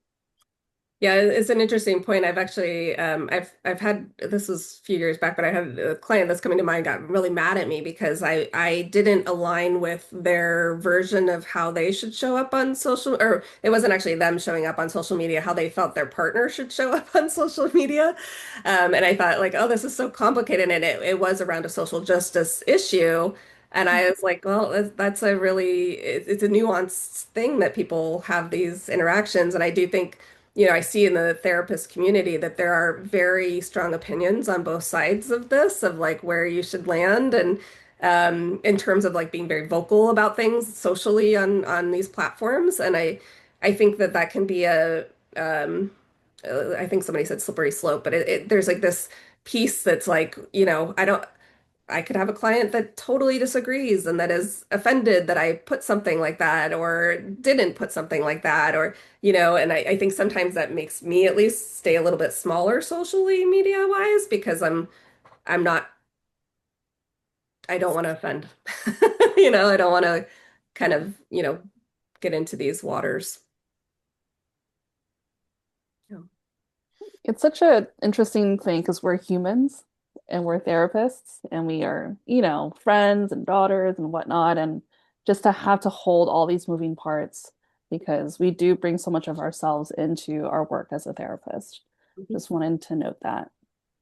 Yeah, it's an interesting point. I've actually I've had this was a few years back, but I had a client that's coming to mind got really mad at me because I didn't align with their version of how they should show up on social, or it wasn't actually them showing up on social media, how they felt their partner should show up on social media. And I thought like, oh, this is so complicated, and it was around a social justice issue. And I was like, well, that's a really, it's a nuanced thing that people have these interactions. And I do think I see in the therapist community that there are very strong opinions on both sides of this, of like where you should land, and in terms of like being very vocal about things socially on these platforms. And I think that that can be I think somebody said slippery slope, but there's like this piece that's like, I could have a client that totally disagrees and that is offended that I put something like that or didn't put something like that, or and I think sometimes that makes me at least stay a little bit smaller socially media wise because I'm not I don't want to offend. I don't want to kind of, get into these waters. Yeah. It's such an interesting thing because we're humans and we're therapists and we are, friends and daughters and whatnot. And just to have to hold all these moving parts because we do bring so much of ourselves into our work as a therapist. Mhm. Just wanted to note that.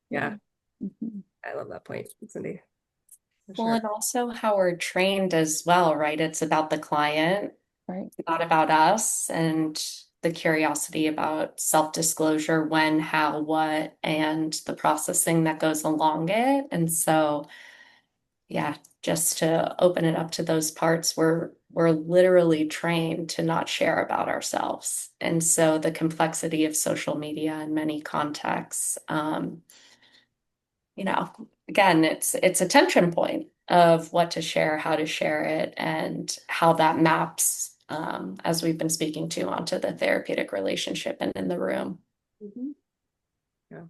Yeah. Yeah, Mhm. I love that point, Cindy, for Well, sure. and also how we're trained as well, right? It's about the client, Right. not about us, and the curiosity about self-disclosure, when, how, what, and the processing that goes along it. And so, yeah, just to open it up to those parts, we're literally trained to not share about ourselves. And so the complexity of social media in many contexts, you know, again, it's a tension point of what to share, how to share it, and how that maps as we've been speaking to, onto the therapeutic relationship and in the room. Mm-hmm. Yeah.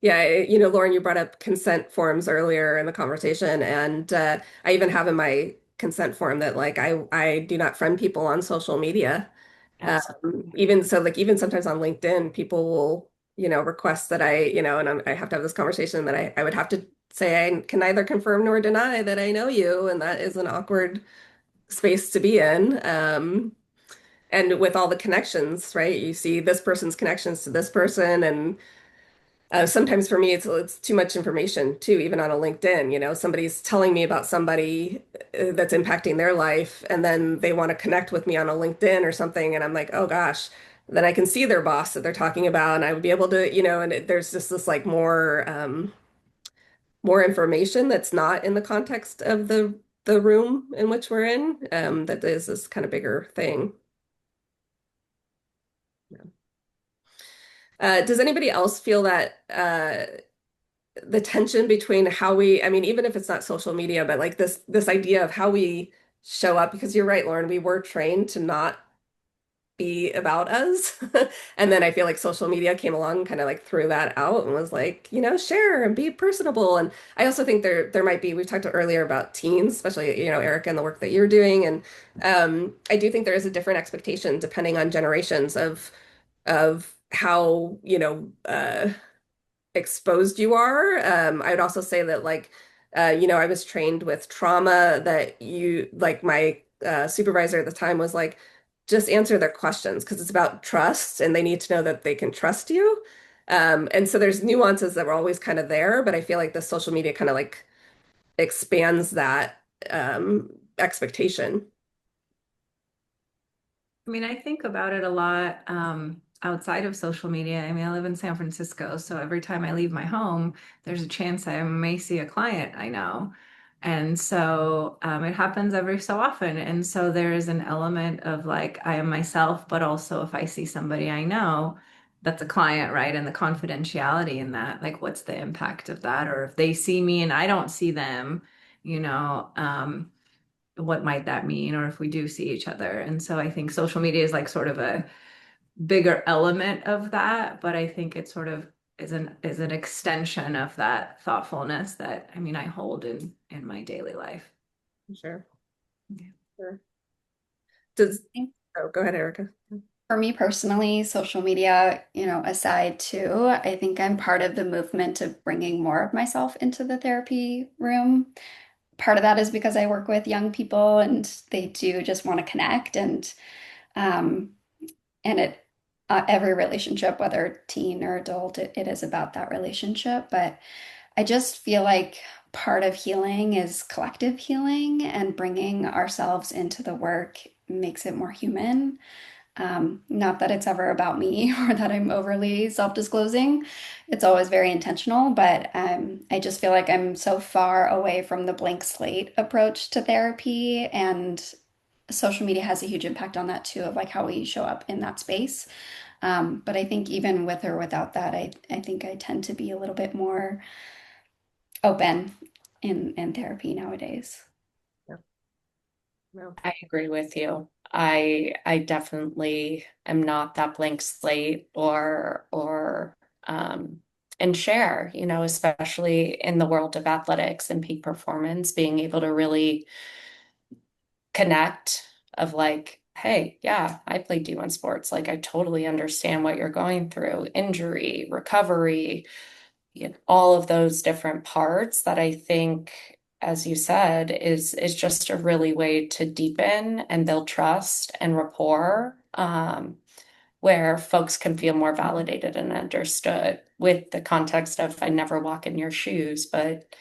Yeah, Lauren, you brought up consent forms earlier in the conversation, and I even have in my consent form that like I do not friend people on social media. Absolutely. Even so, like even sometimes on LinkedIn, people will, request that and I have to have this conversation that I would have to say I can neither confirm nor deny that I know you, and that is an awkward space to be in. And with all the connections, right? You see this person's connections to this person, and sometimes for me, it's too much information too, even on a LinkedIn. Somebody's telling me about somebody that's impacting their life, and then they want to connect with me on a LinkedIn or something, and I'm like, oh gosh. Then I can see their boss that they're talking about, and I would be able to, and there's just this like more information that's not in the context of the room in which we're in. That is this kind of bigger thing. Yeah. Does anybody else feel that the tension between how I mean, even if it's not social media, but like this idea of how we show up, because you're right, Lauren, we were trained to not be about us. And then I feel like social media came along and kind of like threw that out and was like, share and be personable. And I also think there might be, we've talked earlier about teens, especially, Erica and the work that you're doing. And I do think there is a different expectation depending on generations of how, exposed you are. I'd also say that like, I was trained with trauma that like my supervisor at the time was like, just answer their questions because it's about trust and they need to know that they can trust you. And so there's nuances that were always kind of there, but I feel like the social media kind of like expands that expectation. I mean, I think about it a lot outside of social media. I mean, I live in San Francisco, so every time I leave my home, there's a chance I may see a client I know. And so it happens every so often. And so there is an element of like, I am myself, but also if I see somebody I know, that's a client, right? And the confidentiality in that, like, what's the impact of that? Or if they see me and I don't see them, you know, what might that mean, or if we do see each other. And so I think social media is like sort of a bigger element of that, but I think it sort of is an extension of that thoughtfulness that I mean I hold in my daily life. Sure. Yeah. Sure. Does, oh, go ahead, Erica. For me personally, social media, aside too, I think I'm part of the movement of bringing more of myself into the therapy room. Part of that is because I work with young people and they do just want to connect um, and every relationship, whether teen or adult, it is about that relationship. But I just feel like part of healing is collective healing and bringing ourselves into the work makes it more human. Not that it's ever about me or that I'm overly self-disclosing. It's always very intentional, but I just feel like I'm so far away from the blank slate approach to therapy, and social media has a huge impact on that too, of like how we show up in that space. But I think even with or without that, I think I tend to be a little bit more open in therapy nowadays. Yeah. No. I agree with you. I definitely am not that blank slate or and share, especially in the world of athletics and peak performance, being able to really connect of like, hey, yeah, I played D1 sports. Like I totally understand what you're going through, injury, recovery, all of those different parts that I think, as you said, is just a really way to deepen and build trust and rapport, where folks can feel more validated and understood with the context of I never walk in your shoes, but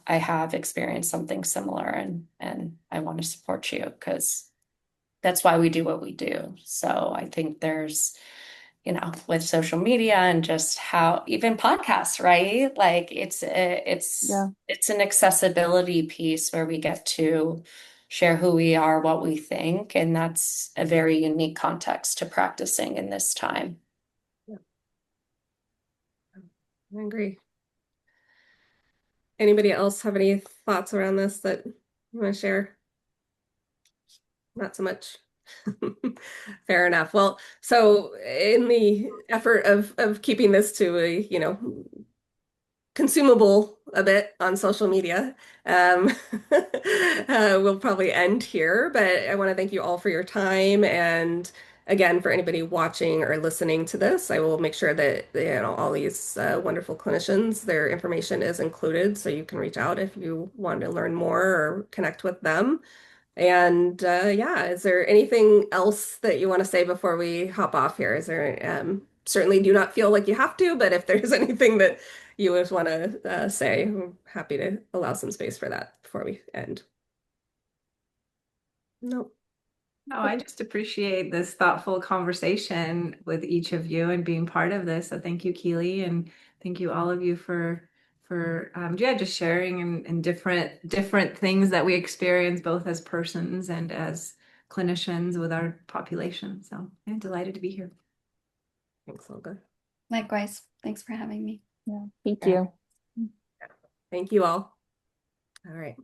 I have experienced something similar and I want to support you because that's why we do what we do. So I think there's with social media and just how even podcasts, right? Like Yeah. it's an accessibility piece where we get to share who we are, what we think, and that's a very unique context to practicing in this time. Yeah, I agree. Anybody else have any thoughts around this that you want to share? not so much. Fair enough. Well, so in the effort of keeping this to a, consumable a bit on social media. Um, we'll probably end here, but I want to thank you all for your time. And again, for anybody watching or listening to this, I will make sure that, all these wonderful clinicians, their information is included so you can reach out if you want to learn more or connect with them. And yeah, is there anything else that you want to say before we hop off here? Is there, certainly do not feel like you have to, but if there's anything that you just want to say, I'm happy to allow some space for that before we end. No. No, I just appreciate this thoughtful conversation with each of you and being part of this. So thank you, Kealy, and thank you all of you for yeah, just sharing and different things that we experience both as persons and as clinicians with our population. So I'm delighted to be here. Thanks, Olga. Likewise. Thanks for having me. Yeah, thank you. Thank you all. All right.